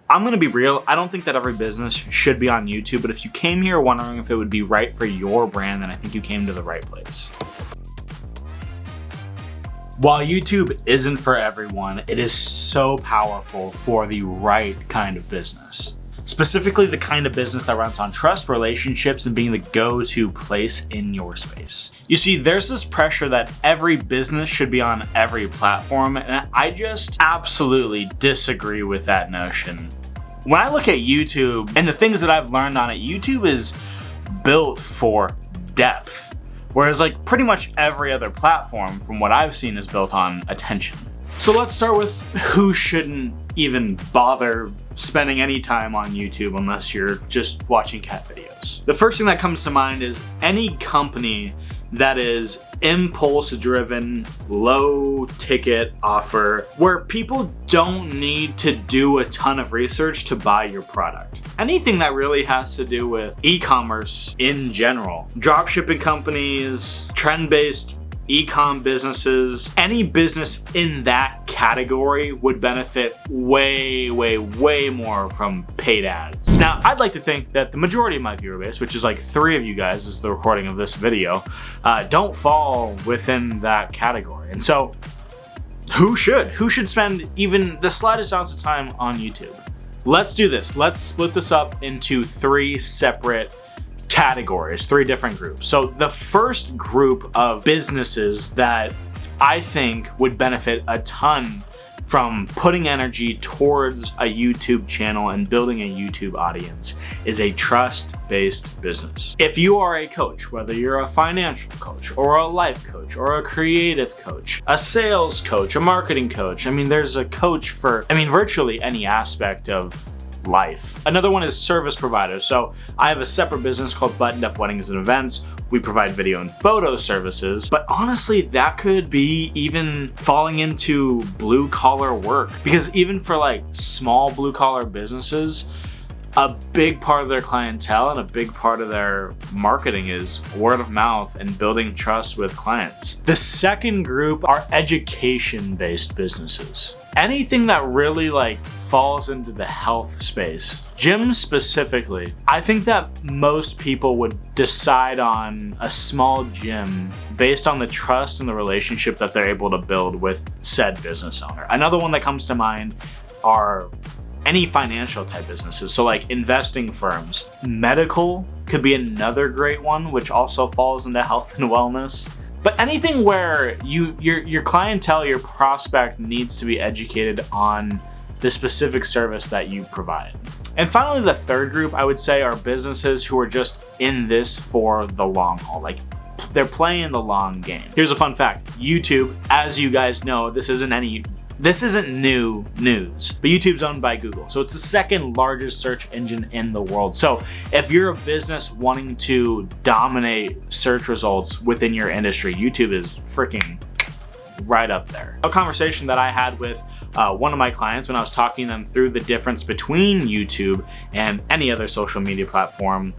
I'm gonna be real, I don't think that every business should be on YouTube, but if you came here wondering if it would be right for your brand, then I think you came to the right place. While YouTube isn't for everyone, it is so powerful for the right kind of business. Specifically the kind of business that runs on trust, relationships, and being the go-to place in your space. You see, there's this pressure that every business should be on every platform, and I just absolutely disagree with that notion. When I look at YouTube and the things that I've learned on it, YouTube is built for depth, whereas like pretty much every other platform from what I've seen is built on attention. So let's start with who shouldn't even bother spending any time on YouTube unless you're just watching cat videos. The first thing that comes to mind is any company that is impulse driven, low ticket offer, where people don't need to do a ton of research to buy your product. Anything that really has to do with e-commerce in general, dropshipping companies, trend-based e-com businesses, any business in that category would benefit way more from paid ads. Now, I'd like to think that the majority of my viewer base, which is like 3 of you guys as the recording of this video, don't fall within that category. And so, who should spend even the slightest ounce of time on YouTube? Let's do this. Let's split this up into 3 separate categories, 3 different groups. So the first group of businesses that I think would benefit a ton from putting energy towards a YouTube channel and building a YouTube audience is a trust-based business. If you are a coach, whether you're a financial coach or a life coach or a creative coach, a sales coach, a marketing coach, I mean, there's a coach for, virtually any aspect of life. Another one is service providers. So I have a separate business called Buttoned Up Weddings and Events. We provide video and photo services, but honestly, that could be even falling into blue collar work, because even for like small blue collar businesses, a big part of their clientele and a big part of their marketing is word of mouth and building trust with clients. The second group are education-based businesses. Anything that really like falls into the health space, gyms specifically. I think that most people would decide on a small gym based on the trust and the relationship that they're able to build with said business owner. Another one that comes to mind are any financial type businesses, so like investing firms. Medical could be another great one, which also falls into health and wellness. But anything where your clientele, your prospect needs to be educated on the specific service that you provide. And finally, the third group I would say are businesses who are just in this for the long haul. Like they're playing the long game. Here's a fun fact. YouTube, as you guys know, this isn't new news, but YouTube's owned by Google. So it's the second largest search engine in the world. So if you're a business wanting to dominate search results within your industry, YouTube is freaking right up there. A conversation that I had with one of my clients when I was talking them through the difference between YouTube and any other social media platform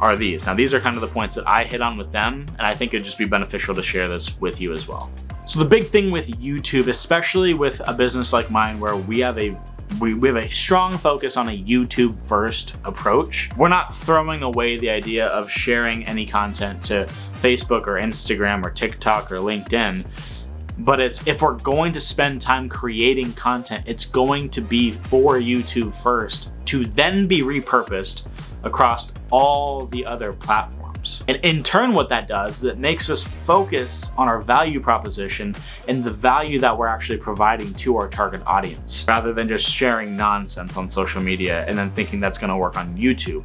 are these. Now, these are kind of the points that I hit on with them, and I think it'd just be beneficial to share this with you as well. So the big thing with YouTube, especially with a business like mine where we have a strong focus on a YouTube first approach. We're not throwing away the idea of sharing any content to Facebook or Instagram or TikTok or LinkedIn. But if we're going to spend time creating content, it's going to be for YouTube first to then be repurposed across all the other platforms. And in turn, what that does is it makes us focus on our value proposition and the value that we're actually providing to our target audience, rather than just sharing nonsense on social media and then thinking that's going to work on YouTube.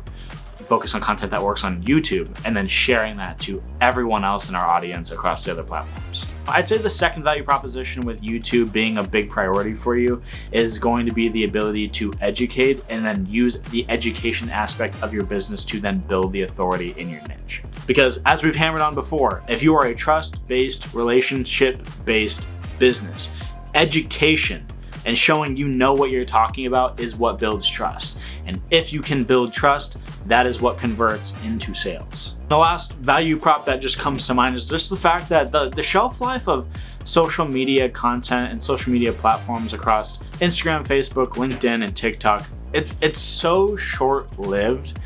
Focus on content that works on YouTube and then sharing that to everyone else in our audience across the other platforms. I'd say the second value proposition with YouTube being a big priority for you is going to be the ability to educate and then use the education aspect of your business to then build the authority in your niche. Because as we've hammered on before, if you are a trust-based, relationship-based business, education and showing you know what you're talking about is what builds trust. And if you can build trust, that is what converts into sales. The last value prop that just comes to mind is just the fact that the shelf life of social media content and social media platforms across Instagram, Facebook, LinkedIn, and TikTok it's so short-lived.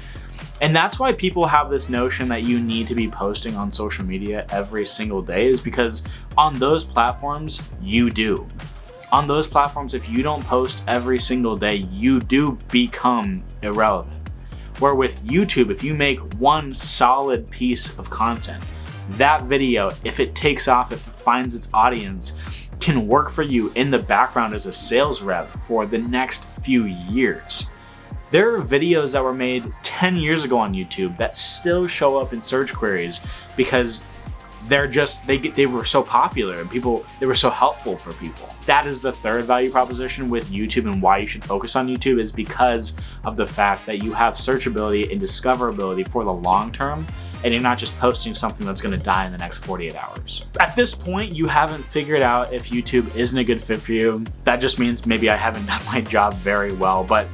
And that's why people have this notion that you need to be posting on social media every single day, is because on those platforms, you do. On those platforms, if you don't post every single day, you do become irrelevant. Where with YouTube, if you make one solid piece of content, that video, if it takes off, if it finds its audience, can work for you in the background as a sales rep for the next few years. There are videos that were made 10 years ago on YouTube that still show up in search queries because they were so popular and they were so helpful for people. That is the third value proposition with YouTube, and why you should focus on YouTube is because of the fact that you have searchability and discoverability for the long term, and you're not just posting something that's going to die in the next 48 hours. At this point, you haven't figured out if YouTube isn't a good fit for you. That just means maybe I haven't done my job very well, but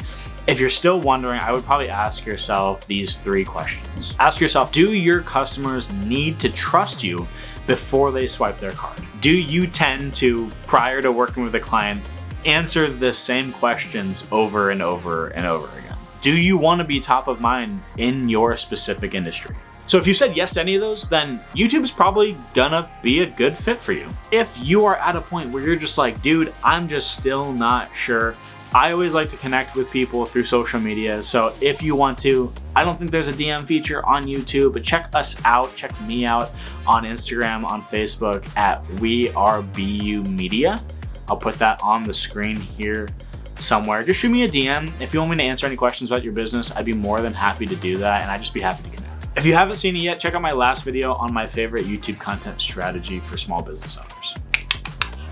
if you're still wondering, I would probably ask yourself these 3 questions. Ask yourself, do your customers need to trust you before they swipe their card? Do you tend to, prior to working with a client, answer the same questions over and over and over again? Do you want to be top of mind in your specific industry? So if you said yes to any of those, then YouTube's probably gonna be a good fit for you. If you are at a point where you're just like, dude, I'm just still not sure, I always like to connect with people through social media. So if you want to, I don't think there's a DM feature on YouTube, but check us out, check me out on Instagram, on Facebook at We Are BU Media. I'll put that on the screen here somewhere. Just shoot me a DM. If you want me to answer any questions about your business, I'd be more than happy to do that, and I'd just be happy to connect. If you haven't seen it yet, check out my last video on my favorite YouTube content strategy for small business owners.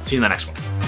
See you in the next one.